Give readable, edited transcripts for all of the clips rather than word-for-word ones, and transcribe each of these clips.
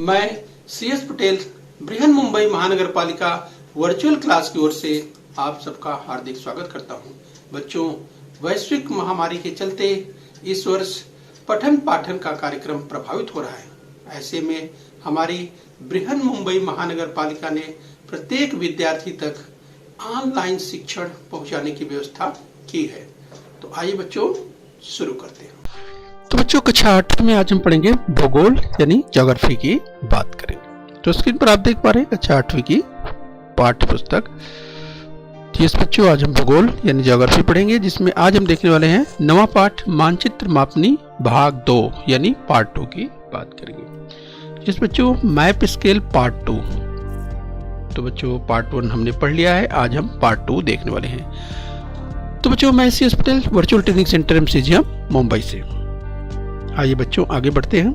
मैं CS पटेल बृहन मुंबई महानगर पालिका वर्चुअल क्लास की ओर से आप सबका हार्दिक स्वागत करता हूं। बच्चों, वैश्विक महामारी के चलते इस वर्ष पठन पाठन का कार्यक्रम प्रभावित हो रहा है। ऐसे में हमारी बृहन मुंबई महानगर पालिका ने प्रत्येक विद्यार्थी तक ऑनलाइन शिक्षण पहुंचाने की व्यवस्था की है। तो आइए बच्चों शुरू करते हैं। तो बच्चों, कक्षा 8 में आज हम पढ़ेंगे भूगोल यानी ज्योग्राफी की बात करेंगे। तो स्क्रीन पर आप देख पा रहे हैं कक्षा 8वीं की पाठ्य पुस्तक। यस बच्चों, आज हम भूगोल यानी ज्योग्राफी पढ़ेंगे, जिसमें आज हम देखने वाले हैं नवा पाठ मानचित्र मापनी भाग 2 यानी पार्ट 2 की बात करेंगे। यस बच्चों, मैप स्केल पार्ट 2। तो बच्चों, पार्ट 1 हमने पढ़ लिया है, आज हम पार्ट 2 देखने वाले हैं। तो बच्चों, मैं CS Patel virtual training centre MCGM Mumbai से। आइए बच्चों आगे बढ़ते हैं।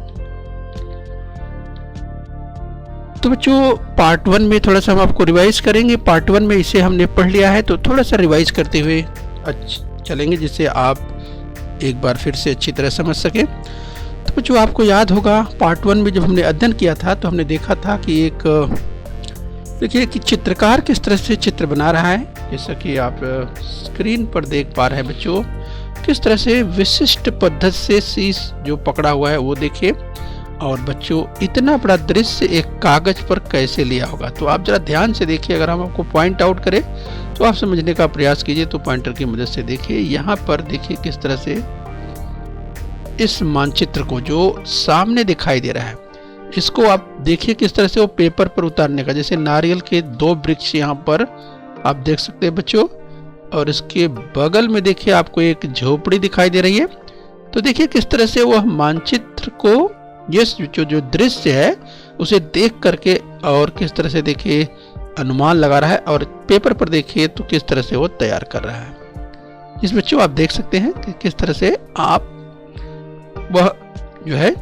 तो बच्चों, पार्ट 1 में थोड़ा सा हम आपको रिवाइज करेंगे। पार्ट 1 में इसे हमने पढ़ लिया है, तो थोड़ा सा रिवाइज करते हुए चलेंगे, जिससे आप एक बार फिर से अच्छी तरह समझ सके। तो बच्चों, आपको याद होगा पार्ट 1 में जब हमने अध्ययन किया था तो हमने देखा था कि देखिए कि चित्रकार किस तरह से चित्र बना रहा है। जैसा कि आप स्क्रीन पर देख पा रहे हैं बच्चों, किस तरह से विशिष्ट पद्धति से शीश जो पकड़ा हुआ है वो देखिए। और बच्चों, इतना बड़ा दृश्य एक कागज पर कैसे लिया होगा, तो आप जरा ध्यान से देखिए। अगर हम आपको पॉइंट आउट करें तो आप समझने का प्रयास कीजिए। तो पॉइंटर की मदद से देखिए, यहाँ पर देखिए किस तरह से इस मानचित्र को जो सामने दिखाई दे रहा है, इसको आप देखिए किस तरह से वो पेपर पर उतारने का। जैसे नारियल के 2 वृक्ष यहाँ पर आप देख सकते हैं बच्चों, और इसके बगल में देखिए आपको एक झोपड़ी दिखाई दे रही है। तो देखिए किस तरह से वह मानचित्र को जो दृश्य है उसे देख करके और किस तरह से देखिए अनुमान लगा रहा है, और पेपर पर देखिए तो किस तरह से वो तैयार कर रहा है। इस बच्चों आप देख सकते हैं कि किस तरह से आप वह जो है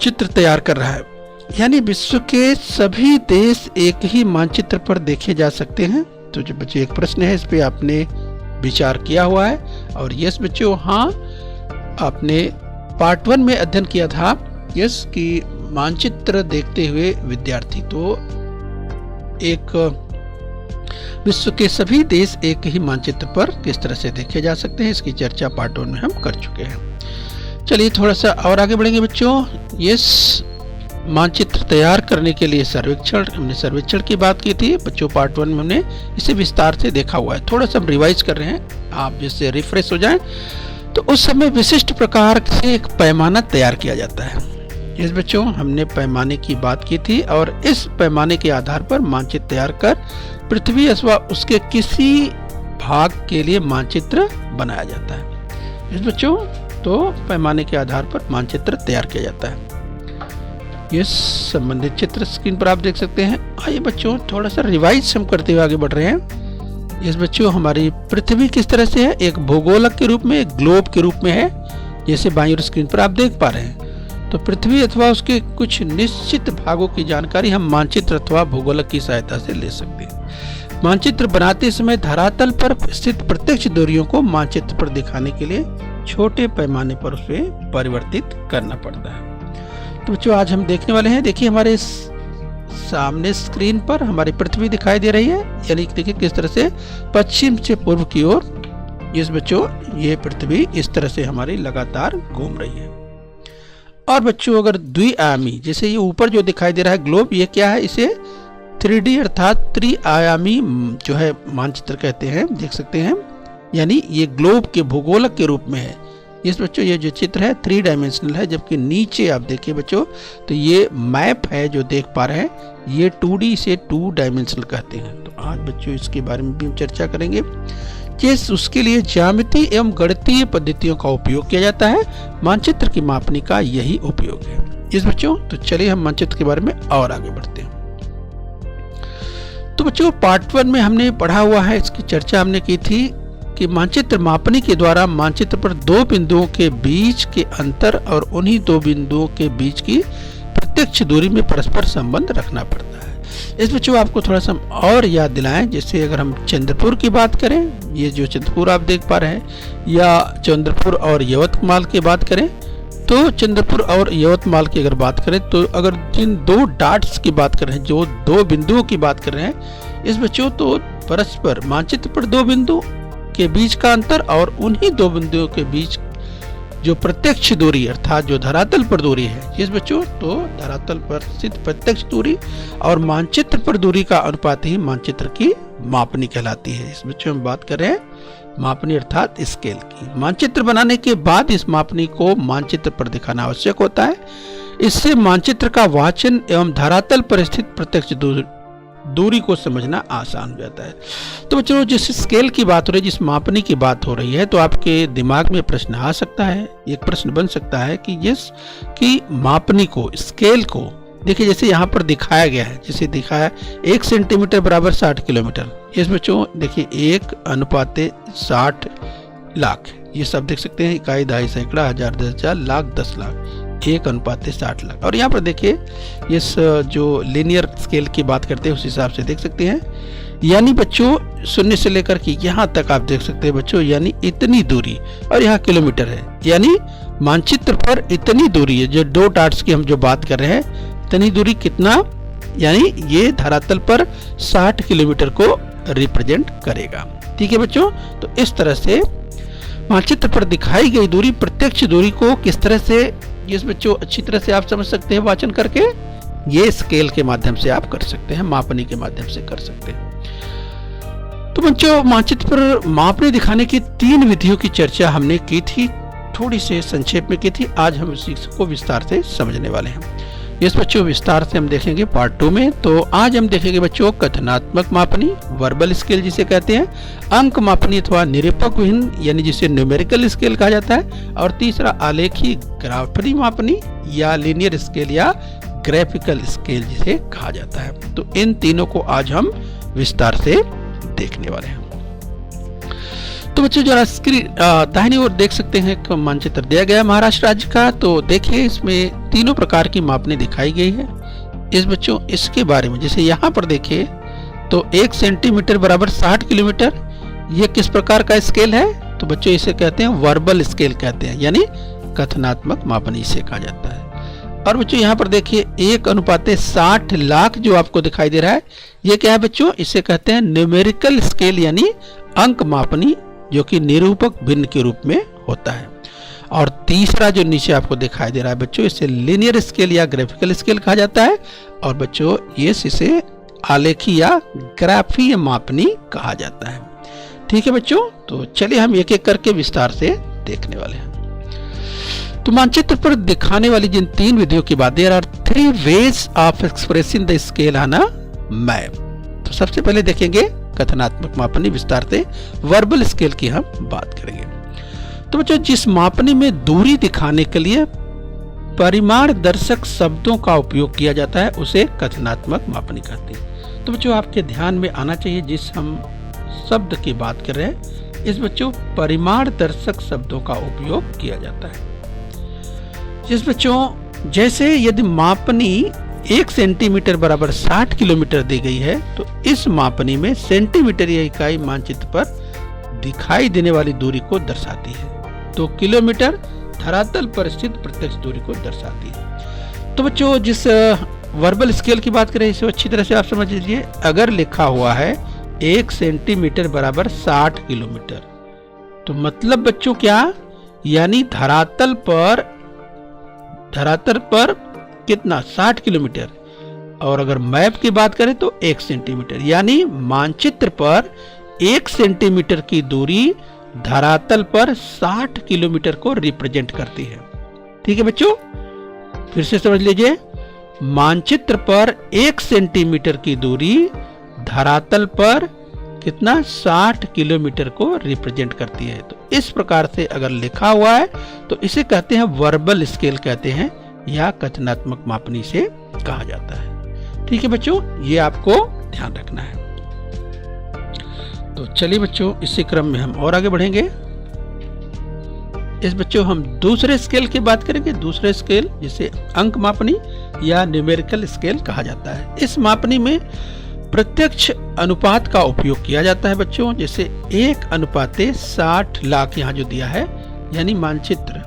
चित्र तैयार कर रहा है। यानी विश्व के सभी देश एक ही मानचित्र पर देखे जा सकते हैं। तो जो बच्चे एक प्रश्न है, इस पे आपने विचार किया हुआ है। और यस बच्चों, हाँ, आपने पार्ट 1 में अध्ययन किया था यस कि मानचित्र देखते हुए विद्यार्थी, तो एक विश्व के सभी देश एक ही मानचित्र पर किस तरह से देखे जा सकते हैं, इसकी चर्चा पार्ट 1 में हम कर चुके हैं। चलिए थोड़ा सा और आगे बढ़ेंगे बच्चों। यस, मानचित्र तैयार करने के लिए हमने सर्वेक्षण की बात की थी बच्चों। पार्ट 1 में हमने इसे विस्तार से देखा हुआ है। थोड़ा सा हम रिवाइज कर रहे हैं, आप जिससे रिफ्रेश हो जाएं। तो उस समय विशिष्ट प्रकार से एक पैमाना तैयार किया जाता है। इस बच्चों, हमने पैमाने की बात की थी, और इस पैमाने के आधार पर मानचित्र तैयार कर पृथ्वी अथवा उसके किसी भाग के लिए मानचित्र बनाया जाता है। इस बच्चों, तो पैमाने के आधार पर मानचित्र तैयार किया जाता है। ये संबंधित चित्र स्क्रीन पर आप देख सकते हैं। आइए बच्चों, थोड़ा सा रिवाइज हम करते हुए आगे बढ़ रहे हैं। इस बच्चों, हमारी पृथ्वी किस तरह से है, एक भूगोलक के रूप में, एक ग्लोब के रूप में है, जैसे बाईं ओर स्क्रीन पर आप देख पा रहे हैं। तो पृथ्वी अथवा उसके कुछ निश्चित भागों की जानकारी हम मानचित्र अथवा भूगोलक की सहायता से ले सकते हैं। मानचित्र बनाते समय धरातल पर स्थित प्रत्यक्ष दूरियों को मानचित्र पर दिखाने के लिए छोटे पैमाने पर उसे परिवर्तित करना पड़ता है। तो बच्चों, आज हम देखने वाले हैं, देखिए हमारे सामने स्क्रीन पर हमारी पृथ्वी दिखाई दे रही है। यानी देखिए किस तरह से पश्चिम से पूर्व की ओर इस बच्चों ये पृथ्वी इस तरह से हमारी लगातार घूम रही है। और बच्चों, अगर द्विआयामी, जैसे ये ऊपर जो दिखाई दे रहा है ग्लोब, ये क्या है, इसे 3D अर्थात त्रिआयामी जो है मानचित्र कहते हैं, देख सकते हैं। यानी ये ग्लोब के भूगोलक के रूप में है। इस बच्चों, ये जो चित्र है 3 डायमेंशनल है, जबकि नीचे आप देखिए बच्चों तो ये मैप है जो देख पा रहे हैं, ये 2D से 2 डायमेंशनल कहते हैं। तो आज बच्चों इसके बारे में भी हम चर्चा करेंगे। जिस उसके लिए ज्यामिति एवं गणितीय पद्धतियों का उपयोग किया जाता है। मानचित्र की मापनी का यही उपयोग है। इस बच्चों, तो चलिए हम मानचित्र के बारे में और आगे बढ़ते हैं। तो बच्चों, पार्ट 1 में हमने पढ़ा हुआ है, इसकी चर्चा हमने की थी कि मानचित्र मापनी के द्वारा मानचित्र पर 2 बिंदुओं के बीच के अंतर और उन्हीं 2 बिंदुओं के बीच की प्रत्यक्ष दूरी में परस्पर संबंध रखना पड़ता है। इस बच्चों, आपको थोड़ा सा और याद दिलाएं, जैसे अगर हम चंद्रपुर की बात करें, ये जो चंद्रपुर आप देख पा रहे हैं, या चंद्रपुर और यवतमाल की बात करें, तो चंद्रपुर और यवतमाल की अगर बात करें तो अगर जिन दो डाट्स की बात कर रहे हैं, जो दो बिंदुओं की बात कर रहे हैं इस बच्चों, तो परस्पर मानचित्र पर दो बिंदु के बीच का अंतर और उन्हीं दो बिंदुओं के बीच जो प्रत्यक्ष दूरी अर्थात जो धरातल पर दूरी है इस बच्चों, तो धरातल पर स्थित प्रत्यक्ष दूरी और मानचित्र पर दूरी का अनुपात ही मानचित्र की मापनी कहलाती है। इस बच्चों में बात कर रहे हैं मापनी अर्थात स्केल की। मानचित्र बनाने के बाद इस मापनी को मानचित्र पर दिखाना आवश्यक होता है। इससे मानचित्र का वाचन एवं धरातल पर स्थित प्रत्यक्ष दूरी को समझना आसान हो जाता है। तो बच्चों जिस स्केल की बात हो रही है, जिस मापनी की बात हो रही है, तो आपके दिमाग में प्रश्न आ सकता है, एक प्रश्न बन सकता है कि जिस की मापनी को, स्केल को देखिए जैसे यहाँ पर दिखाया गया है, जैसे दिखाया 1 सेंटीमीटर बराबर 60 किलोमीटर। इस बच्चों देखिए 1:60 लाख, ये सब देख सकते हैं, इकाई, दहाई, सैकड़ा, हजार, 10,000, लाख, 10 लाख, 1:60 लाख। और यहाँ पर देखिए इस जो लीनियर स्केल की बात करते हैं उस हिसाब से देख सकते हैं, यानी बच्चों 0 से लेकर के यहाँ तक आप देख सकते हैं बच्चों, यानी इतनी दूरी, और यहाँ किलोमीटर है, यानी मानचित्र पर इतनी दूरी है, जो दो डाट्स की हम जो बात कर रहे हैं इतनी दूरी कितना, यानी ये धरातल पर 60 किलोमीटर को रिप्रेजेंट करेगा। ठीक है बच्चों, तो इस तरह से मानचित्र पर दिखाई गई दूरी प्रत्यक्ष दूरी को किस तरह से, इस बच्चों अच्छी तरह से आप समझ सकते हैं वाचन करके, ये स्केल के माध्यम से आप कर सकते हैं, मापनी के माध्यम से कर सकते हैं। तो बच्चों मानचित्र पर मापनी दिखाने की 3 विधियों की चर्चा हमने की थी, थोड़ी से संक्षेप में की थी। आज हम इसी को विस्तार से समझने वाले हैं। इस बच्चों विस्तार से हम देखेंगे पार्ट 2 में। तो आज हम देखेंगे बच्चों कथनात्मक मापनी, वर्बल स्केल जिसे कहते हैं, अंक मापनी अथवा निरूपक विहीन यानी जिसे न्यूमेरिकल स्केल कहा जाता है, और तीसरा आलेखी ग्राफरी मापनी या लीनियर स्केल या ग्राफिकल स्केल जिसे कहा जाता है। तो इन तीनों को आज हम विस्तार से देखने वाले हैं। तो बच्चों जरा स्क्रीन दाहिनी ओर देख सकते हैं कि मानचित्र दिया गया है महाराष्ट्र राज्य का। तो देखिए इसमें तीनों प्रकार की मापनी दिखाई गई है। इस बच्चों इसके बारे में जैसे यहाँ पर देखिए तो 1 सेंटीमीटर बराबर 60 किलोमीटर, ये किस प्रकार का स्केल है, तो बच्चों इसे कहते हैं वर्बल स्केल कहते हैं, यानी कथनात्मक मापनी इसे कहा जाता है। और बच्चों यहाँ पर देखिए 1:60 लाख जो आपको दिखाई दे रहा है, ये क्या है बच्चों, इसे कहते हैं न्यूमेरिकल स्केल यानी अंक मापनी, जो कि निरूपक भिन्न के रूप में होता है। और तीसरा जो नीचे आपको दिखाई दे रहा है बच्चों, इसे लीनियर स्केल या ग्राफिकल स्केल कहा जाता है। और बच्चों ये इसे आलेखी या ग्राफीय मापनी कहा जाता है। ठीक है बच्चों, तो चलिए हम एक एक करके विस्तार से देखने वाले हैं। तो मानचित्र पर दिखाने वाली जिन 3 विधियों की बात, there are 3 ways of expressing the scale on a map. तो सबसे पहले देखेंगे कथनात्मक मापनी, विस्तार से वर्बल स्केल की हम बात करेंगे। तो बच्चों जिस मापनी में दूरी दिखाने के लिए परिमाण दर्शक शब्दों का उपयोग किया जाता है उसे कथनात्मक मापनी कहते हैं। तो बच्चों आपके ध्यान में आना चाहिए जिस हम शब्द की बात कर रहे हैं, इस बच्चों परिमाण दर्शक शब्दों का उपयोग किया जाता है। जिस बच्चों जैसे यदि मापनी 1 सेंटीमीटर बराबर 60 किलोमीटर दी गई है, तो इस मापनी में सेंटीमीटर या इकाई मानचित्र पर दिखाई देने वाली दूरी को दर्शाती है, तो किलोमीटर धरातल पर स्थित प्रत्यक्ष दूरी को दर्शाती है। तो बच्चों जिस वर्बल स्केल की बात करें इसे अच्छी तरह से आप समझ लीजिए। अगर लिखा हुआ है 1 सेंटीमीटर बराबर 60 किलोमीटर, तो मतलब बच्चों क्या, यानी धरातल पर कितना 60 किलोमीटर, और अगर मैप की बात करें तो 1 सेंटीमीटर, यानी मानचित्र पर 1 सेंटीमीटर की दूरी धरातल पर 60 किलोमीटर को रिप्रेजेंट करती है। ठीक है बच्चों, फिर से समझ लीजिए, मानचित्र पर 1 सेंटीमीटर की दूरी धरातल पर कितना 60 किलोमीटर को रिप्रेजेंट करती है। तो इस प्रकार से अगर लिखा हुआ है तो इसे कहते हैं वर्बल स्केल कहते हैं, या कथनात्मक मापनी से कहा जाता है। ठीक है बच्चों, ये आपको ध्यान रखना है। तो चलिए बच्चों इसी क्रम में हम और आगे बढ़ेंगे। इस बच्चों हम दूसरे स्केल की बात करेंगे। दूसरे स्केल जिसे अंक मापनी या न्यूमेरिकल स्केल कहा जाता है। इस मापनी में प्रत्यक्ष अनुपात का उपयोग किया जाता है बच्चों, जैसे 1:60 लाख यहाँ जो दिया है, यानी मानचित्र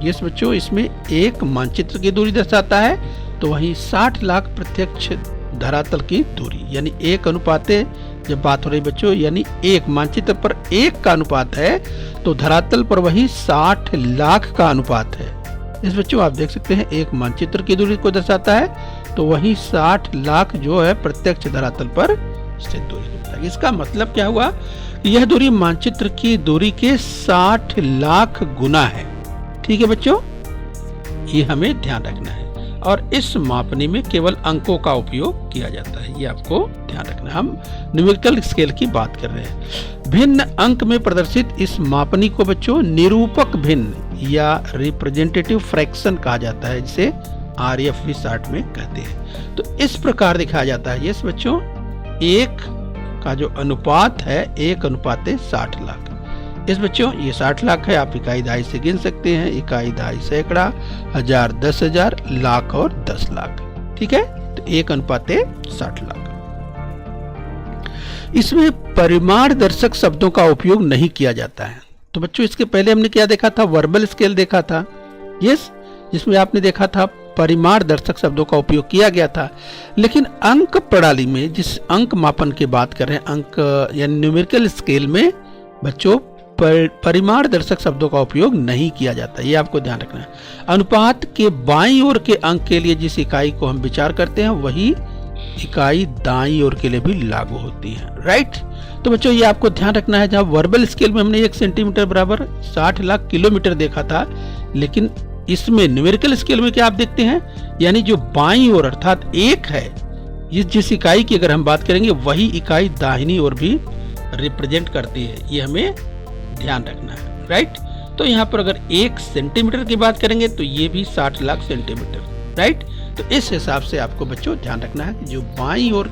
यस बच्चों, इसमें एक मानचित्र की दूरी दर्शाता है, तो वहीं 60 लाख प्रत्यक्ष धरातल की दूरी, यानी 1 जब बात हो रही बच्चों, यानी एक मानचित्र पर 1 का अनुपात है, तो धरातल पर वही 60 लाख का अनुपात है। इस बच्चों आप देख सकते हैं, एक मानचित्र की दूरी को दर्शाता है, तो वही 60 लाख जो है प्रत्यक्ष धरातल पर स्थित दूरी को बताएगी। इसका मतलब क्या हुआ? यह दूरी मानचित्र की दूरी के 60 लाख गुना है। ठीक है बच्चों, ये हमें ध्यान रखना है। और इस मापनी में केवल अंकों का उपयोग किया जाता है, ये आपको ध्यान रखना है। हम न्यूमेरिकल स्केल की बात कर रहे हैं। भिन्न अंक में प्रदर्शित इस मापनी को बच्चों निरूपक भिन्न या रिप्रेजेंटेटिव फ्रैक्शन कहा जाता है, जिसे RFV शार्ट में कहते हैं। तो इस प्रकार दिखाया जाता है। यस बच्चों, 1 का जो अनुपात है 1:60 लाख। इस बच्चों ये 60 लाख है, आप इकाई दहाई से गिन सकते हैं। इकाई दहाई सैकड़ा, हजार, 10,000, लाख और 10 लाख। ठीक है, तो 1:60 लाख। इसमें परिमाण दर्शक शब्दों का उपयोग नहीं किया जाता है। तो बच्चों इसके पहले हमने क्या देखा था? वर्बल स्केल देखा था। यस, जिसमें आपने देखा था परिमाण दर्शक शब्दों का उपयोग किया गया था। लेकिन अंक प्रणाली में, जिस अंक मापन की बात कर रहे हैं, अंक यानी न्यूमेरिकल स्केल में बच्चों परिमाण दर्शक शब्दों का उपयोग नहीं किया जाता, ये आपको ध्यान रखना है। अनुपात के बाईं ओर के अंक के लिए जिस इकाई को हम विचार करते हैं, वही इकाई दाईं ओर के लिए भी लागू होती है। राइट, तो बच्चों ये आपको ध्यान रखना है। जहां वर्बल स्केल में हमने 1 सेंटीमीटर बराबर 60 लाख किलोमीटर देखा था, लेकिन इसमें न्यूमेरिकल स्केल में क्या आप देखते हैं, यानी जो बाईं ओर अर्थात 1 है, जिस इकाई की अगर हम बात करेंगे, वही इकाई दाहिनी ओर भी रिप्रेजेंट करती है। ये हमें ध्यान रखना है। राइट, तो यहाँ पर अगर 1 सेंटीमीटर की बात करेंगे तो ये भी 60 लाख सेंटीमीटर। राइट, तो इस हिसाब से आपको बच्चों ध्यान रखना है कि जो बाईं ओर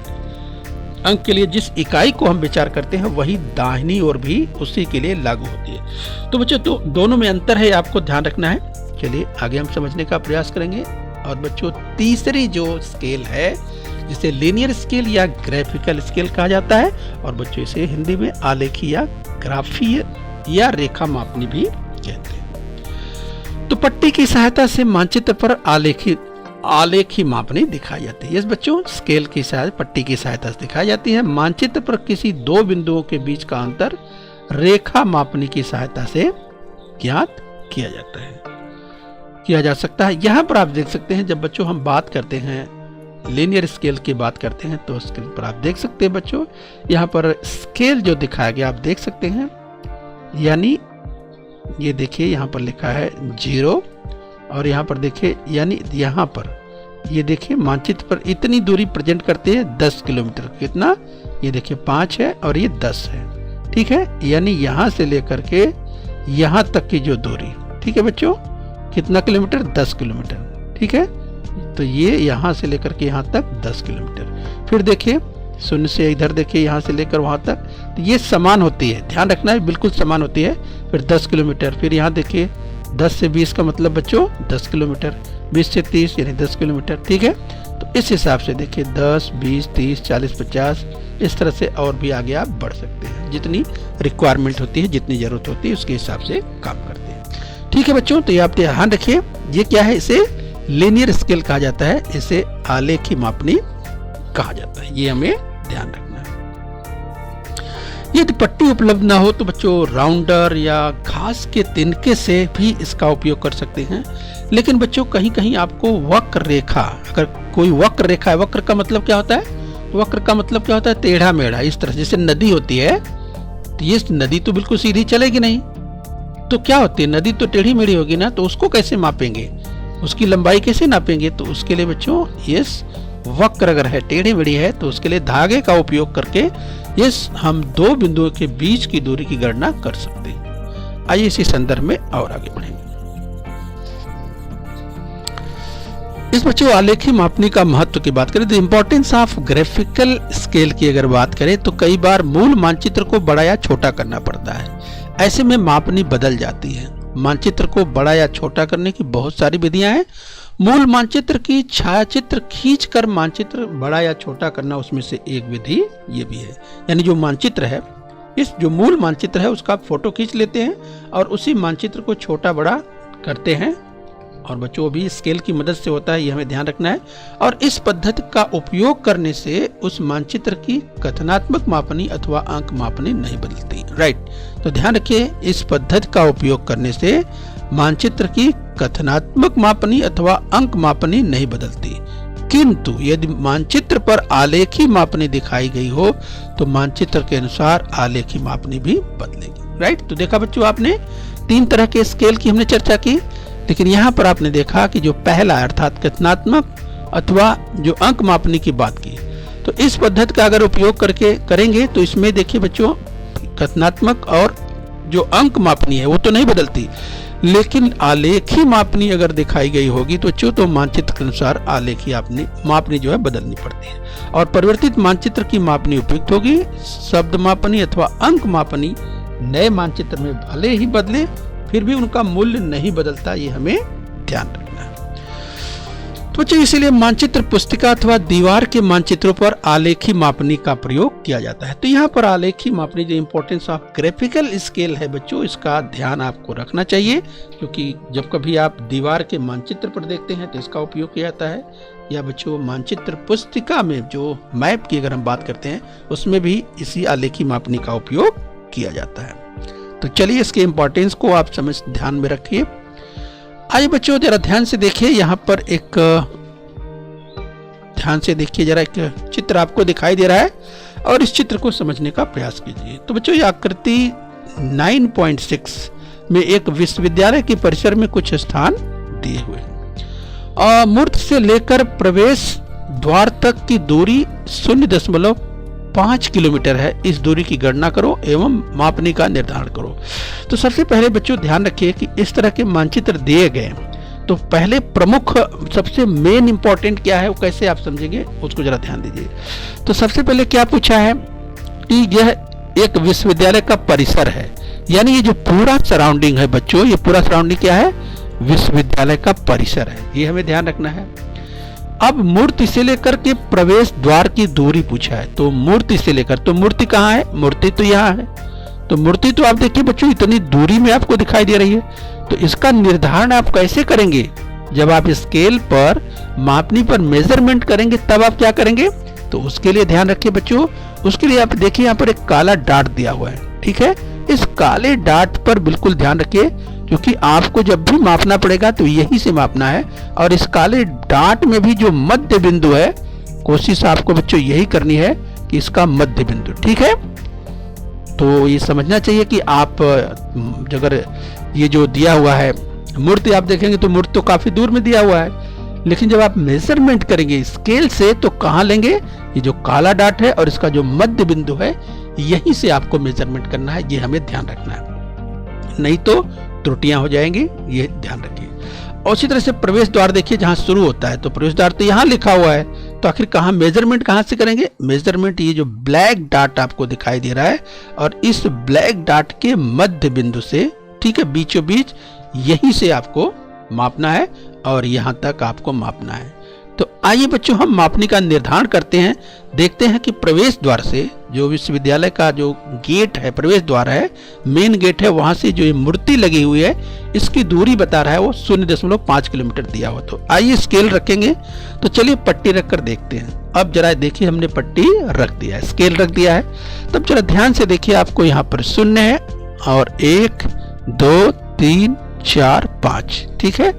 अंक के लिए जिस इकाई को हम विचार करते हैं, वही दाहिनी ओर भी उसी के लिए लागू होती है। तो बच्चों तो दोनों में अंतर है, आपको ध्यान रखना है। चलिए आगे हम समझने का प्रयास करेंगे। और बच्चों तीसरी जो स्केल है, जिसे लीनियर स्केल या ग्राफिकल स्केल कहा जाता है, और बच्चों इसे हिंदी में आलेखी या ग्राफीय या रेखा मापनी भी कहते हैं। तो पट्टी की सहायता से मानचित्र पर आलेखी मापनी दिखाई जाती है। यस बच्चों, स्केल की सहायता, पट्टी की सहायता से दिखाई जाती है। मानचित्र पर किसी 2 बिंदुओं के बीच का अंतर रेखा मापनी की सहायता से ज्ञात किया जाता है, किया जा सकता है। यहाँ पर आप देख सकते हैं, जब बच्चों हम बात करते हैं लीनियर स्केल की बात करते हैं, तो स्केल पर आप देख सकते हैं बच्चों, यहाँ पर स्केल जो दिखाया गया आप देख सकते हैं, यानी ये देखिए यहाँ पर लिखा है 0, और यहाँ पर देखिए, यानी यहाँ पर ये देखिए मानचित्र पर इतनी दूरी प्रेजेंट करते हैं 10 किलोमीटर। कितना? ये देखिए 5 है और ये 10 है। ठीक है, यानी यहाँ से लेकर के यहाँ तक की जो दूरी, ठीक है बच्चों, कितना किलोमीटर? 10 किलोमीटर। ठीक है, तो ये यहाँ से लेकर के यहाँ तक 10 किलोमीटर। फिर देखिए 0 से इधर देखिए, यहाँ से लेकर वहाँ तक, तो ये समान होती है, ध्यान रखना है, बिल्कुल समान होती है। फिर 10 किलोमीटर, फिर यहाँ देखिए 10 से 20 का मतलब बच्चों 10 किलोमीटर, 20 से 30 यानी 10 किलोमीटर। ठीक है, तो इस हिसाब से देखिए 10, 20, 30, 40, 50, इस तरह से और भी आगे आप बढ़ सकते हैं। जितनी रिक्वायरमेंट होती है, जितनी जरूरत होती है, उसके हिसाब से काम करते हैं। ठीक है बच्चों, तो ये आप ध्यान रखिए, ये क्या है, इसे लीनियर स्केल कहा जाता है, इसे आलेखी मापनी कहा जाता है, ये हमें ध्यान रखना है। यदि पट्टी उपलब्ध ना हो तो बच्चों राउंडर या घास के तिनके से भी इसका उपयोग कर सकते हैं। लेकिन बच्चों कहीं कहीं आपको वक्र रेखा, अगर कोई वक्र रेखा है, वक्र का मतलब क्या होता है? वक्र का मतलब क्या होता है? टेढ़ा मेढ़ा, इस तरह जैसे नदी होती है, तो ये नदी तो बिल्कुल सीधी चलेगी नहीं, तो क्या होती है, नदी तो टेढ़ी मेढ़ी होगी ना, तो उसको कैसे मापेंगे, उसकी लंबाई कैसे नापेंगे? तो उसके लिए बच्चों यस, वक्र अगर है, टेढ़ी मेढ़ी है, तो उसके लिए धागे का उपयोग करके यस हम 2 बिंदुओं के बीच की दूरी की गणना कर सकते हैं। आइए इसी संदर्भ में और आगे बढ़ेंगे। इस बच्चों आलेखी मापनी का महत्व की बात करें तो इंपॉर्टेंस ऑफ ग्राफिकल स्केल की अगर बात करें तो कई बार मूल मानचित्र को बड़ा या छोटा करना पड़ता है। ऐसे में मापनी बदल जाती है। मानचित्र को बड़ा या छोटा करने की बहुत सारी विधियां हैं। मूल मानचित्र की छायाचित्र खींचकर मानचित्र बड़ा या छोटा करना उसमें से एक विधि ये भी है। यानी जो मानचित्र है, इस जो मूल मानचित्र है उसका आप फोटो खींच लेते हैं और उसी मानचित्र को छोटा बड़ा करते हैं, और बच्चों भी स्केल की मदद से होता है, ये हमें ध्यान रखना है। और इस पद्धति का उपयोग करने से उस मानचित्र की कथनात्मक मापनी अथवा अंक मापनी नहीं बदलती। राइट, तो ध्यान रखिए, इस पद्धति का उपयोग करने से मानचित्र की कथनात्मक मापनी अथवा अंक मापनी नहीं बदलती, किंतु यदि मानचित्र पर आलेखी मापनी दिखाई गई हो तो मानचित्र के अनुसार आलेखी मापनी भी बदलेगी। राइट, तो देखा बच्चों, आपने 3 तरह के स्केल की हमने चर्चा की, लेकिन यहाँ पर आपने देखा कि जो पहला अर्थात कथनात्मक अथवा जो अंक मापनी की बात की, तो इस पद्धति का अगर उपयोग करके करेंगे तो इसमें देखिए बच्चों, कथनात्मक और जो अंक मापनी है वो तो नहीं बदलती, लेकिन आलेखी मापनी अगर दिखाई गई होगी तो बच्चों, तो मानचित्र के अनुसार आलेखी मापनी जो है बदलनी पड़ती है, और परिवर्तित मानचित्र की मापनी उपयुक्त होगी। शब्द मापनी अथवा अंक मापनी नए मानचित्र में भले ही बदले, फिर भी उनका मूल्य नहीं बदलता, ये हमें ध्यान रखना है। तो बच्चों, इसीलिए मानचित्र पुस्तिका अथवा दीवार के मानचित्रों पर आलेखी मापनी का प्रयोग किया जाता है। तो यहाँ पर आलेखी मापनी, जो इंपॉर्टेंस ऑफ ग्राफिकल स्केल है बच्चों, इसका ध्यान आपको रखना चाहिए, क्योंकि जब कभी आप दीवार के मानचित्र पर देखते हैं तो इसका उपयोग किया जाता है, या बच्चों मानचित्र पुस्तिका में जो मैप की अगर हम बात करते हैं उसमें भी इसी आलेखी मापनी का उपयोग किया जाता है। तो चलिए, इसके इंपॉर्टेंस को आप ध्यान में रखिए। आइए बच्चों, जरा ध्यान से देखिए, यहाँ पर ध्यान से देखिए जरा, एक चित्र आपको दिखाई दे रहा है और इस चित्र को समझने का प्रयास कीजिए। तो बच्चों, ये आकृति 9.6 में एक विश्वविद्यालय के परिसर में कुछ स्थान दिए हुए हैं। मूर्त से लेकर प्रवेश द्वार तक की दूरी 0.5 किलोमीटर है। इस दूरी की गणना करो एवं मापनी का निर्धारण करो। तो सबसे पहले बच्चों ध्यान रखिए कि इस तरह के मानचित्र दिए गए, तो पहले प्रमुख सबसे मेन इंपॉर्टेंट क्या है वो कैसे आप समझेंगे, उसको जरा ध्यान दीजिए। तो सबसे पहले क्या पूछा है कि यह एक विश्वविद्यालय का परिसर है, यानी ये जो पूरा सराउंडिंग है बच्चों, ये पूरा सराउंडिंग क्या है, विश्वविद्यालय का परिसर है, ये हमें ध्यान रखना है। अब मूर्ति से लेकर के प्रवेश द्वार की दूरी पूछा है, तो मूर्ति से लेकर, तो मूर्ति कहाँ है, मूर्ति तो यहाँ है, तो मूर्ति तो आप देखिए बच्चों इतनी दूरी में आपको दिखाई दे रही है। तो इसका निर्धारण आप कैसे करेंगे, जब आप स्केल पर मापनी पर मेजरमेंट करेंगे तब आप क्या करेंगे, तो उसके लिए ध्यान रखिए बच्चों, उसके लिए आप देखिए यहाँ पर एक काला डाट दिया हुआ है, ठीक है। इस काले डाट पर बिल्कुल ध्यान रखिए, क्योंकि आपको जब भी मापना पड़ेगा तो यही से मापना है, और इस काले डाट में भी जो मध्य बिंदु है, कोशिश आपको बच्चों यही करनी है कि इसका मध्य बिंदु, ठीक है। तो ये समझना चाहिए कि आप अगर ये जो दिया हुआ है मूर्ति आप देखेंगे तो मूर्ति तो काफी दूर में दिया हुआ है, लेकिन जब आप मेजरमेंट करेंगे स्केल से तो कहाँ लेंगे, ये जो काला डाट है और इसका जो मध्य बिंदु है, यहीं से आपको मेजरमेंट करना है, ये हमें ध्यान रखना है, नहीं तो त्रुटियां हो जाएंगी, ये ध्यान रखिए। और इसी तरह से प्रवेश द्वार देखिए जहां शुरू होता है, तो प्रवेश द्वार तो यहाँ लिखा हुआ है, तो आखिर कहाँ मेजरमेंट कहाँ से करेंगे, मेजरमेंट ये जो ब्लैक डाट आपको दिखाई दे रहा है और इस ब्लैक डाट के मध्य बिंदु से, ठीक है, बीचों बीच यहीं से आपको मापना है और यहाँ तक आपको मापना है। तो आइए बच्चों हम मापनी का निर्धारण करते हैं, देखते हैं कि प्रवेश द्वार से, जो विश्वविद्यालय का जो गेट है, प्रवेश द्वार है, मेन गेट है, वहां से जो ये मूर्ति लगी हुई है, इसकी दूरी बता रहा है वो 0.5 किलोमीटर दिया हुआ। तो आइए स्केल रखेंगे, तो चलिए पट्टी रखकर देखते हैं। अब जरा देखिए हमने पट्टी रख दिया है, स्केल रख दिया है, तब जरा ध्यान से देखिए, आपको यहाँ पर 0 है और 1 2 3 4 5, ठीक है,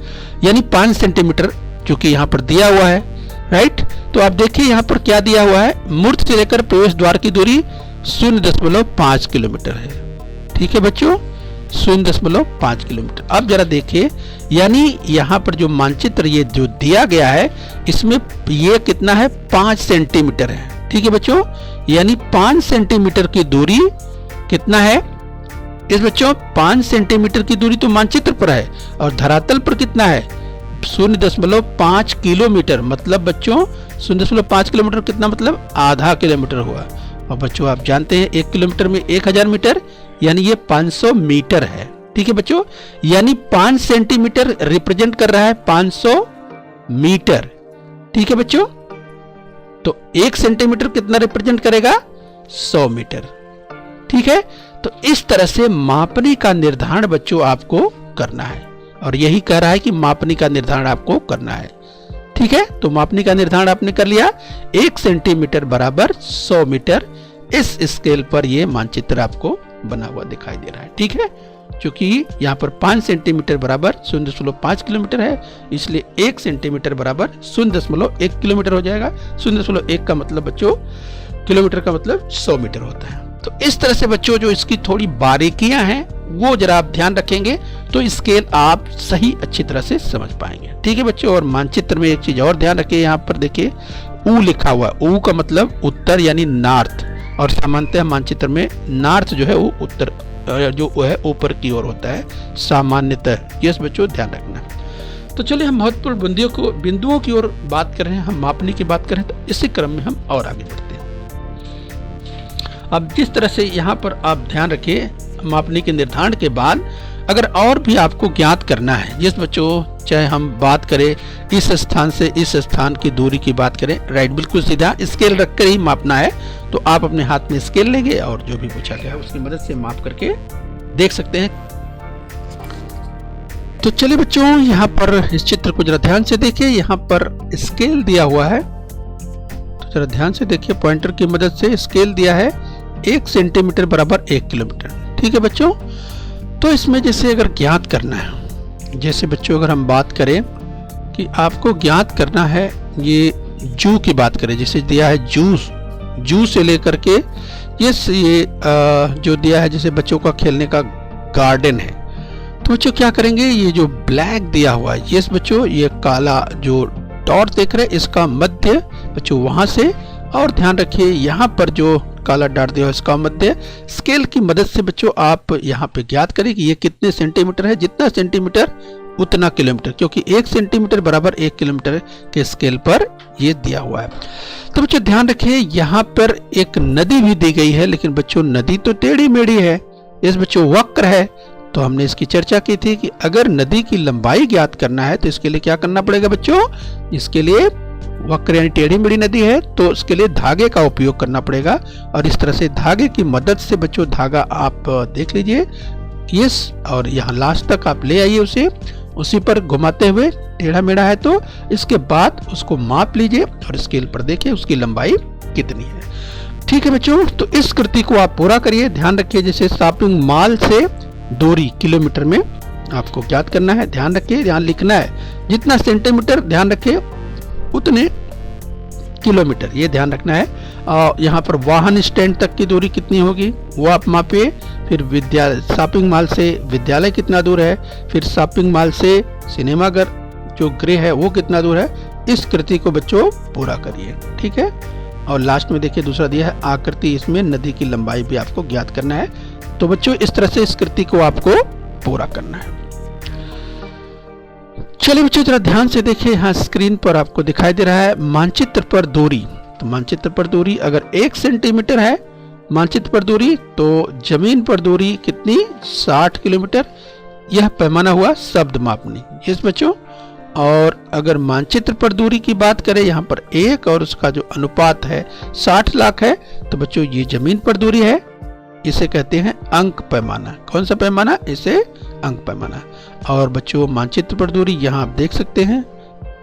यानी 5 सेंटीमीटर क्योंकि यहाँ पर दिया हुआ है, राइट। तो आप देखिए यहाँ पर क्या दिया हुआ है, मूर्ति से लेकर प्रवेश द्वार की दूरी 0.5 किलोमीटर है, ठीक है बच्चों, 0.5 किलोमीटर। अब जरा देखिए, यानी यहाँ पर जो मानचित्र ये जो दिया गया है, इसमें ये कितना है, 5 सेंटीमीटर है, ठीक है बच्चों, यानी 5 सेंटीमीटर की दूरी कितना है इस बच्चों, 5 सेंटीमीटर की दूरी तो मानचित्र पर है और धरातल पर कितना है, 0.5 किलोमीटर, मतलब बच्चों 0.5 किलोमीटर कितना, मतलब आधा किलोमीटर हुआ। और बच्चों आप जानते हैं 1 किलोमीटर में 1000 मीटर, यानी ये 500 मीटर है, ठीक है बच्चों, यानी 5 सेंटीमीटर रिप्रेजेंट कर रहा है 500 मीटर, ठीक है बच्चों। तो 1 सेंटीमीटर कितना रिप्रेजेंट करेगा, 100 मीटर, ठीक है। तो इस तरह से मापनी का निर्धारण बच्चों आपको करना है, और यही कह रहा है कि मापनी का निर्धारण आपको करना है। ठीक है, तो मापनी का निर्धारण आपने कर लिया। 1 सेंटीमीटर बराबर 100 मीटर, इस स्केल पर ये मानचित्र आपको बना हुआ दिखाई दे रहा है। ठीक है, क्योंकि यहाँ पर 5 सेंटीमीटर बराबर 0.5 किलोमीटर है, इसलिए 1 सेंटीमीटर बराबर 0.1 किलोमीटर हो जाएगा। 0.1 का मतलब बच्चों, किलोमीटर का मतलब 100 मीटर होता है। तो इस तरह से बच्चों जो इसकी थोड़ी बारीकियां हैं वो जरा आप ध्यान रखेंगे तो स्केल आप सही अच्छी तरह से समझ पाएंगे। ठीक है बच्चों, और मानचित्र में एक चीज और ध्यान रखिए, यहाँ पर देखिए ऊ लिखा हुआ है। ऊ का मतलब उत्तर यानी नॉर्थ, और सामान्यतः मानचित्र में नॉर्थ जो है वो उत्तर जो है ऊपर की ओर होता है सामान्यतः। यस बच्चों, ध्यान रखना। तो चलिए हम महत्वपूर्ण बिंदुओं की ओर बात कर रहे हैं, हम मापनी की बात कर रहे हैं, तो इसी क्रम में हम और आगे बढ़ते हैं। अब जिस तरह से यहाँ पर आप ध्यान रखिए, मापनी के निर्धारण के बाद अगर और भी आपको ज्ञात करना है, जिस बच्चों चाहे हम बात करें इस स्थान से इस स्थान की दूरी की बात करें, राइट, बिल्कुल सीधा स्केल रखकर ही मापना है। तो आप अपने हाथ में स्केल लेंगे और जो भी पूछा गया है उसकी मदद से माप करके देख सकते हैं। तो चलिए बच्चों, यहाँ पर इस चित्र को जरा ध्यान से देखिए, यहाँ पर स्केल दिया हुआ है। तो जरा ध्यान से देखिए, पॉइंटर की मदद से स्केल दिया है 1 सेंटीमीटर बराबर 1 किलोमीटर। ठीक है बच्चों, तो इसमें जैसे अगर ज्ञात करना है, जैसे बच्चों अगर हम बात करें कि आपको ज्ञात करना है, ये जू की बात करें, जैसे दिया है जू से लेकर के ये जो दिया है जैसे बच्चों का खेलने का गार्डन है, तो बच्चों क्या करेंगे, ये जो ब्लैक दिया हुआ है, यस बच्चों, ये काला जो डॉट देख रहे हैं इसका मध्य बच्चों वहां से, और ध्यान रखिए यहाँ पर जो काला डॉट दिया है इसका मध्य। स्केल की मदद से बच्चों आप यहाँ पे ज्ञात करें कि ये कितने सेंटीमीटर है, जितना सेंटीमीटर उतना किलोमीटर, क्योंकि 1 सेंटीमीटर बराबर 1 किलोमीटर के स्केल पर ये दिया हुआ है। तो बच्चों ध्यान रखिए, यहाँ पर एक नदी भी दी गई है, लेकिन बच्चों नदी तो टेढ़ी मेढ़ी है, इस बच्चों वक्र है। तो हमने इसकी चर्चा की थी कि अगर नदी की लंबाई ज्ञात करना है तो इसके लिए क्या करना पड़ेगा बच्चों, इसके लिए वक्र यानी टेढ़ी मेढ़ी नदी है तो उसके लिए धागे का उपयोग करना पड़ेगा। और इस तरह से धागे की मदद से बच्चों धागा आप देख लीजिए, यस, और यहाँ लास्ट तक आप ले आइए उसे, उसी पर घुमाते हुए, टेढ़ा मेढ़ा है तो इसके बाद उसको माप लीजिए और स्केल पर देखिए उसकी लंबाई कितनी है। ठीक है बच्चों, तो इस कृति को आप पूरा करिए। ध्यान रखिए, जैसे शॉपिंग मॉल से दूरी किलोमीटर में आपको ज्ञात करना है। ध्यान रखिए, ध्यान लिखना है, जितना सेंटीमीटर ध्यान रखिए उतने किलोमीटर, ये ध्यान रखना है। और यहाँ पर वाहन स्टैंड तक की दूरी कितनी होगी वो आप मापिए। फिर विद्यालय, शॉपिंग मॉल से विद्यालय कितना दूर है, फिर शॉपिंग मॉल से सिनेमाघर जो गृह है वो कितना दूर है। इस कृति को बच्चों पूरा करिए। ठीक है, और लास्ट में देखिए दूसरा दिया है आकृति, इसमें नदी की लंबाई भी आपको ज्ञात करना है। तो बच्चों इस तरह से इस कृति को आपको पूरा करना है। चलिए बच्चों जरा ध्यान से देखिए, यहाँ स्क्रीन पर आपको दिखाई दे रहा है मानचित्र पर दूरी। तो मानचित्र पर दूरी अगर 1 सेंटीमीटर है मानचित्र पर दूरी, तो जमीन पर दूरी कितनी, 60 किलोमीटर। यह पैमाना हुआ शब्द मापनी, यस बच्चों। और अगर मानचित्र पर दूरी की बात करें, यहाँ पर 1 और उसका जो अनुपात है 60 लाख है, तो बच्चों ये जमीन पर दूरी है, इसे कहते हैं अंक पैमाना। कौन सा पैमाना, इसे अंक पैमाना। और बच्चों मानचित्र पर दूरी यहाँ आप देख सकते हैं,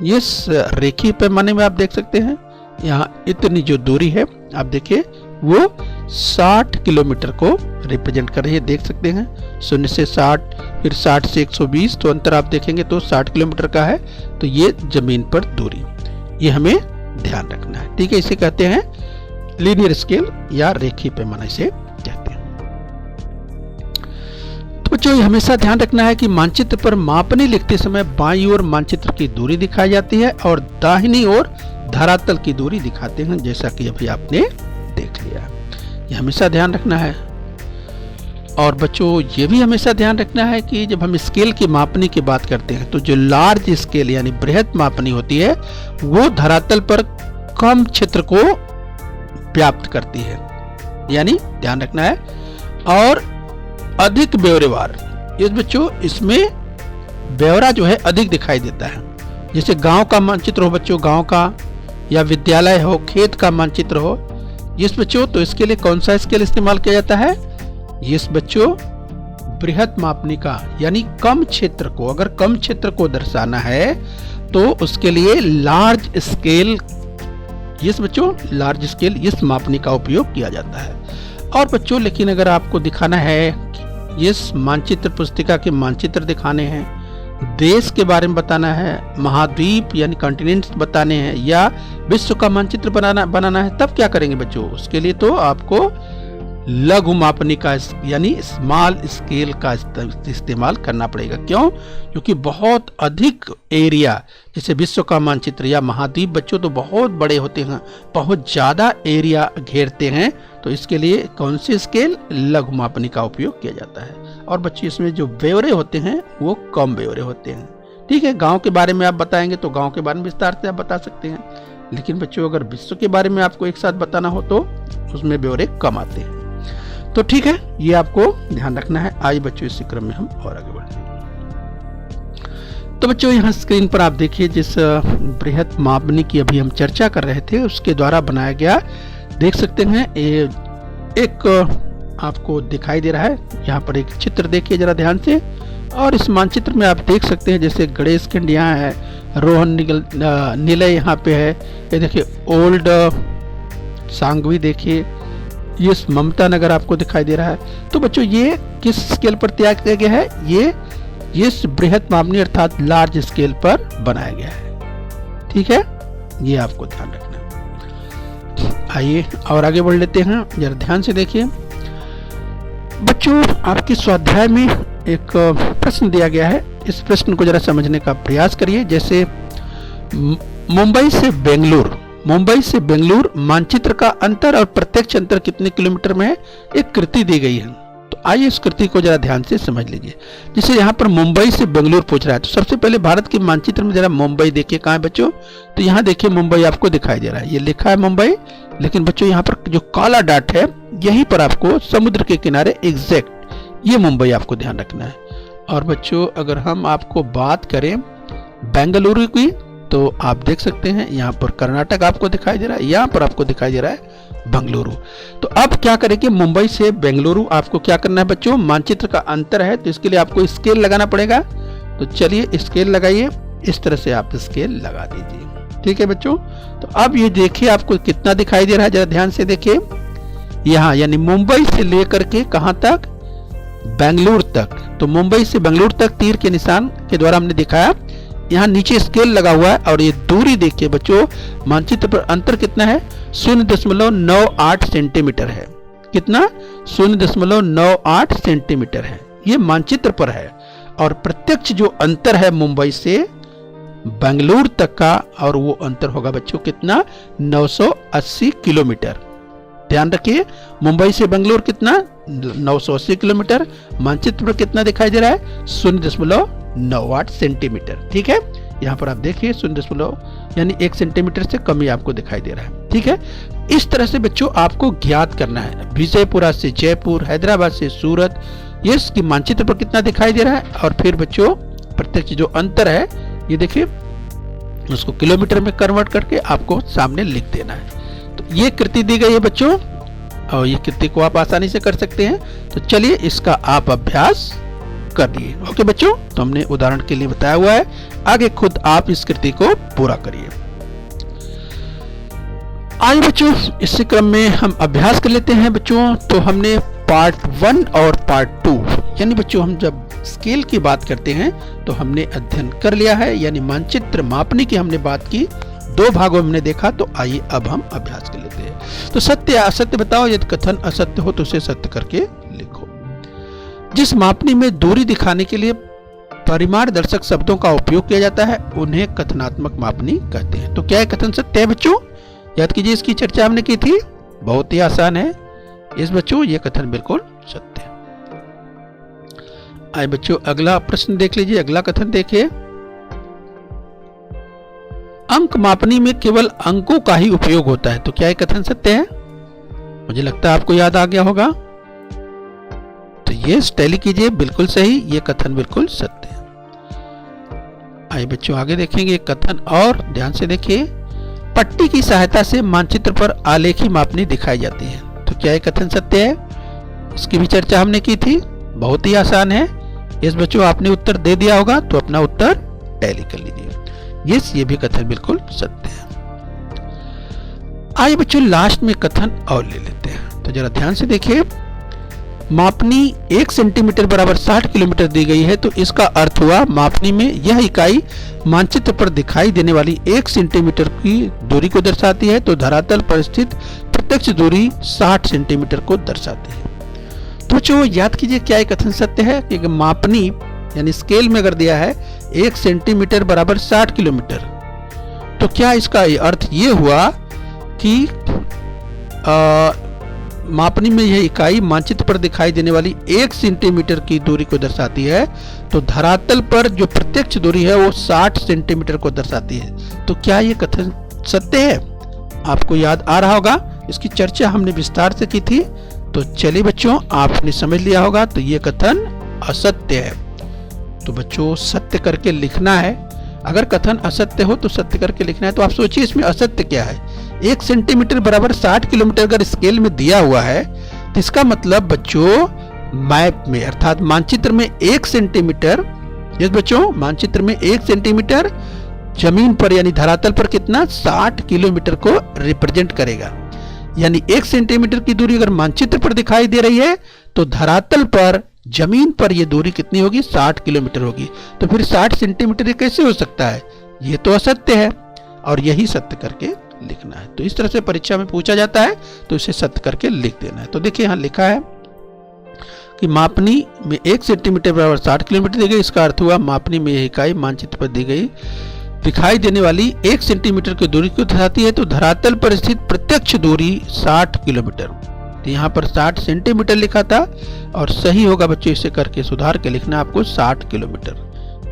इस रेखीय पैमाने में आप देख सकते हैं, यहाँ इतनी जो दूरी है आप देखिए वो 60 किलोमीटर को रिप्रेजेंट कर रही है, देख सकते हैं। 0 से 60, फिर 60 से 120, तो अंतर आप देखेंगे तो 60 किलोमीटर का है। तो ये जमीन पर दूरी, ये हमें ध्यान रखना है। ठीक है, इसे कहते हैं लीनियर स्केल या रेखीय पैमाना इसे कहते हैं। तो बच्चों हमेशा ध्यान रखना है कि मानचित्र पर मापनी लिखते समय बाईं ओर मानचित्र की दूरी दिखाई जाती है और दाहिनी ओर धरातल की दूरी दिखाते हैं, जैसा कि अभी आपने देख लिया। ये हमेशा ध्यान रखना है। और बच्चों ये भी हमेशा ध्यान रखना है कि जब हम स्केल की मापनी की बात करते हैं तो जो लार्ज स्केल यानी बृहत मापनी होती है वो धरातल पर कम क्षेत्र को व्याप्त करती है, यानी ध्यान रखना है। और अधिक ब्यौरेवार, इस बच्चों इसमें ब्यौरा जो है अधिक दिखाई देता है। जैसे गांव का मानचित्र हो बच्चों, गांव का, या विद्यालय हो, खेत का मानचित्र हो, यस बच्चों, तो इसके लिए कौन सा स्केल इस्तेमाल किया जाता है, यस बच्चों बृहत मापनिका यानी कम क्षेत्र को, अगर कम क्षेत्र को दर्शाना है तो उसके लिए लार्ज स्केल, यस बच्चों, लार्ज स्केल इस मापनी का उपयोग किया जाता है। और बच्चों लेकिन अगर आपको दिखाना है, इस मानचित्र पुस्तिका के मानचित्र दिखाने हैं, देश के बारे में बताना है, महाद्वीप यानी कॉन्टिनेंट्स बताने हैं, या विश्व का मानचित्र बनाना है, तब क्या करेंगे बच्चों? उसके लिए तो आपको लघु मापनिका यानी स्मॉल स्केल का इस्तेमाल करना पड़ेगा। क्यों? क्योंकि बहुत अधिक एरिया, जैसे विश्व का मानचित्र या महाद्वीप बच्चों तो बहुत बड़े होते हैं, बहुत ज़्यादा एरिया घेरते हैं, तो इसके लिए कौन सी स्केल? लघु मापनिका का उपयोग किया जाता है। और बच्चे इसमें जो ब्यौरे होते हैं वो कम ब्यौरे होते हैं। ठीक है, गाँव के बारे में आप बताएंगे तो गाँव के बारे में विस्तार से आप बता सकते हैं, लेकिन बच्चों अगर विश्व के बारे में आपको एक साथ बताना हो तो उसमें ब्यौरे कम आते हैं। तो ठीक है, ये आपको ध्यान रखना है। आइए बच्चों इसी क्रम में हम और आगे बढ़ते हैं। तो बच्चों यहाँ स्क्रीन पर आप देखिए, जिस बृहत मापनी की अभी हम चर्चा कर रहे थे उसके द्वारा बनाया गया, देख सकते हैं एक आपको दिखाई दे रहा है। यहाँ पर एक चित्र देखिए जरा ध्यान से, और इस मानचित्र में आप देख सकते हैं जैसे गणेश खंड यहाँ है, रोहन निलय यहाँ पे है, ये देखिए ओल्ड सांगवी देखिए, ये ममता नगर आपको दिखाई दे रहा है। तो बच्चों ये किस स्केल पर तैयार किया गया है? ये इस बृहत मापनी अर्थात लार्ज स्केल पर बनाया गया है। ठीक है, ये आपको ध्यान रखना है। आइए और आगे बढ़ लेते हैं, जरा ध्यान से देखिए बच्चों, आपके स्वाध्याय में एक प्रश्न दिया गया है, इस प्रश्न को जरा समझने का प्रयास करिए। जैसे मुंबई से बेंगलुरु मानचित्र का अंतर और प्रत्यक्ष अंतर कितने किलोमीटर में है? एक कृति दी गई है, तो आइए इस कृति को जरा ध्यान से समझ लीजिए। जैसे यहाँ पर मुंबई से बेंगलुरु पूछ रहा है, तो सबसे पहले भारत के मानचित्र में जरा मुंबई देखिए कहाँ है बच्चों? तो यहाँ देखिए मुंबई आपको दिखाई दे रहा है, ये लिखा है मुंबई, लेकिन बच्चों यहाँ पर जो काला डॉट है यहीं पर आपको समुद्र के किनारे एग्जैक्ट ये मुंबई आपको ध्यान रखना है। और बच्चों अगर हम आपको बात करें बेंगलुरु की, तो आप देख सकते हैं यहाँ पर कर्नाटक आपको दिखाई दे रहा है, यहाँ पर आपको दिखाई दे रहा है बेंगलुरु। तो अब क्या करें कि मुंबई से बेंगलुरु आपको क्या करना है बच्चों? मानचित्र का अंतर है, तो इसके लिए आपको स्केल लगाना पड़ेगा। तो चलिए स्केल लगाइए, इस तरह से आप स्केल लगा दीजिए। ठीक है बच्चों, तो अब ये देखिए आपको कितना दिखाई दे रहा है, जरा ध्यान से देखिए। यहाँ यानी मुंबई से लेकर के कहाँ तक? बेंगलुरु तक। तो मुंबई से बेंगलुरु तक तीर के निशान के द्वारा हमने दिखाया, यहाँ नीचे स्केल लगा हुआ है, और ये दूरी देखिए बच्चों, मानचित्र पर अंतर कितना है? 0.98 सेंटीमीटर है। कितना? 0.98 सेंटीमीटर है, ये मानचित्र पर है। और प्रत्यक्ष जो अंतर है मुंबई से बेंगलुरु तक का, और वो अंतर होगा बच्चों कितना? 980 किलोमीटर। ध्यान रखिए, मुंबई से बेंगलुरु कितना? 980 किलोमीटर। मानचित्र पर कितना दिखाई दे रहा है? 0.98 सेंटीमीटर। ठीक है, यहाँ पर आप देखिए 0 यानी 1 सेंटीमीटर से कम ही आपको दिखाई दे रहा है। ठीक है, इस तरह से बच्चों आपको ज्ञात करना है। विजयपुरा से जयपुर, हैदराबाद से सूरत, ये इसकी मानचित्र पर कितना दिखाई दे रहा है, और फिर बच्चों प्रत्यक्ष जो अंतर है ये देखिए, उसको किलोमीटर में कन्वर्ट करके आपको सामने लिख देना है। तो ये कृति दी गई है बच्चों, और ये कृति को आप आसानी से कर सकते हैं। तो चलिए इसका आप अभ्यास कर लिए। ओके बच्चों, तो हमने उदाहरण के लिए बताया हुआ है, आगे खुद आप इस कृति को पूरा करिए। आइए बच्चों इसी क्रम में हम अभ्यास कर लेते हैं बच्चों। तो हमने पार्ट 1 और पार्ट 2 यानी बच्चों हम जब स्केल की बात करते हैं तो हमने अध्ययन कर लिया है, यानी मानचित्र मापने की हमने बात की, 2 भागों में हमने देखा। तो आइए अब हम अभ्यास कर लेते हैं। तो सत्य या असत्य बताओ, यदि कथन असत्य हो तो उसे सत्य करके लिखो। जिस मापनी में दूरी दिखाने के लिए परिमाण दर्शक शब्दों का उपयोग किया जाता है उन्हें कथनात्मक मापनी कहते हैं। तो क्या है कथन सत्य है बच्चों? याद कीजिए, इसकी चर्चा हमने की थी, बहुत ही आसान है। इस बच्चों ये कथन बिल्कुल सत्य है। आइए बच्चों अगला प्रश्न देख लीजिए, अगला कथन देखिए। अंक मापनी में केवल अंकों का ही उपयोग होता है, तो क्या ये कथन सत्य है? मुझे लगता है आपको याद आ गया होगा, तो ये टैली कीजिए, बिल्कुल सही, ये कथन बिल्कुल सत्य है। आइए बच्चों आगे देखेंगे एक कथन और, ध्यान से देखिए। पट्टी की सहायता से मानचित्र पर आलेखी मापनी दिखाई जाती है, तो क्या ये कथन सत्य है? इसकी भी चर्चा हमने की थी, बहुत ही आसान है। यस बच्चों, आपने उत्तर दे दिया होगा तो अपना उत्तर टैली कर लीजिए। यस, ये भी कथन बिल्कुल सत्य है। आइए बच्चों लास्ट में कथन और ले लेते हैं। तो जरा ध्यान से देखिए, मापनी 1 सेंटीमीटर बराबर 60 किलोमीटर दी गई है, तो इसका अर्थ हुआ मापनी में यह इकाई मानचित्र पर दिखाई देने वाली 1 सेंटीमीटर की दूरी को दर्शाती है, तो धरातल पर स्थित प्रत्यक्ष दूरी 60 सेंटीमीटर को दर्शाती है। तो बच्चों याद कीजिए, क्या ये कथन सत्य है कि मापनी यानी स्केल में अगर दिया है 1 सेंटीमीटर बराबर 60 किलोमीटर, तो क्या इसका अर्थ ये हुआ कि मापनी में यह इकाई मानचित्र पर दिखाई देने वाली 1 सेंटीमीटर की दूरी को दर्शाती है, तो धरातल पर जो प्रत्यक्ष दूरी है वो 60 सेंटीमीटर को दर्शाती है। तो क्या ये कथन सत्य है? आपको याद आ रहा होगा, इसकी चर्चा हमने विस्तार से की थी। तो चलिए बच्चों, आपने समझ लिया होगा, तो ये कथन असत्य है। तो बच्चों सत्य करके लिखना है। अगर कथन असत्य हो तो सत्य करके लिखना है। तो आप सोचिए इसमें असत्य क्या है। 1 सेंटीमीटर बराबर 60 किलोमीटर अगर स्केल में दिया हुआ है, तो इसका मतलब बच्चों मैप में अर्थात मानचित्र में 1 सेंटीमीटर, यस बच्चों, मानचित्र में 1 सेंटीमीटर जमीन पर यानी धरातल पर कितना 60 किलोमीटर को रिप्रेजेंट करेगा। यानी 1 सेंटीमीटर की दूरी अगर मानचित्र पर दिखाई दे रही है, तो धरातल पर जमीन पर यह दूरी कितनी होगी 60 किलोमीटर होगी। तो फिर 60 सेंटीमीटर कैसे हो सकता है? ये तो असत्य है, और यही सत्य करके लिखना है। तो इस तरह से परीक्षा में पूछा जाता है, तो इसे सत्य करके लिख देना है। तो देखिए यहाँ लिखा है कि मापनी में 1 सेंटीमीटर बराबर 60 किलोमीटर दी गई। इसका अर्थ हुआ मापनी में यह इकाई मानचित्र पर दी गई दिखाई देने वाली 1 सेंटीमीटर की दूरी को दर्शाती है, तो धरातल पर स्थित प्रत्यक्ष दूरी 60 किलोमीटर। तो यहाँ पर 60 सेंटीमीटर लिखा था, और सही होगा बच्चों इसे करके सुधार के लिखना आपको 60 किलोमीटर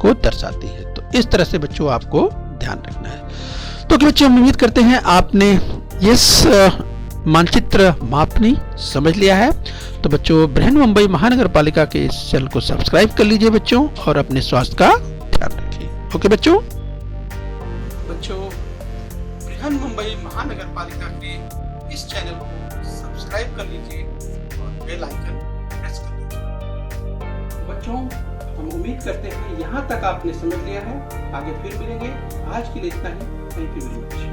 को दर्शाती है। तो इस तरह से बच्चों आपको ध्यान रखना है। तो बच्चों हम उम्मीद करते हैं आपने इस मानचित्र मापनी समझ लिया है। तो बच्चों बृहन मुंबई महानगर पालिका के इस चैनल को सब्सक्राइब कर लीजिए बच्चों, और अपने स्वास्थ्य का ध्यान रखिए। ओके बच्चों, बृहन मुंबई महानगर पालिका के इस चैनल को सब्सक्राइब कर लीजिए और बेल आइकन प्रेस कर लीजिए। बच्चों हम उम्मीद करते हैं यहाँ तक आपने समझ लिया है। आगे फिर मिलेंगे। आज के लिए इतना ही। Thank you very much.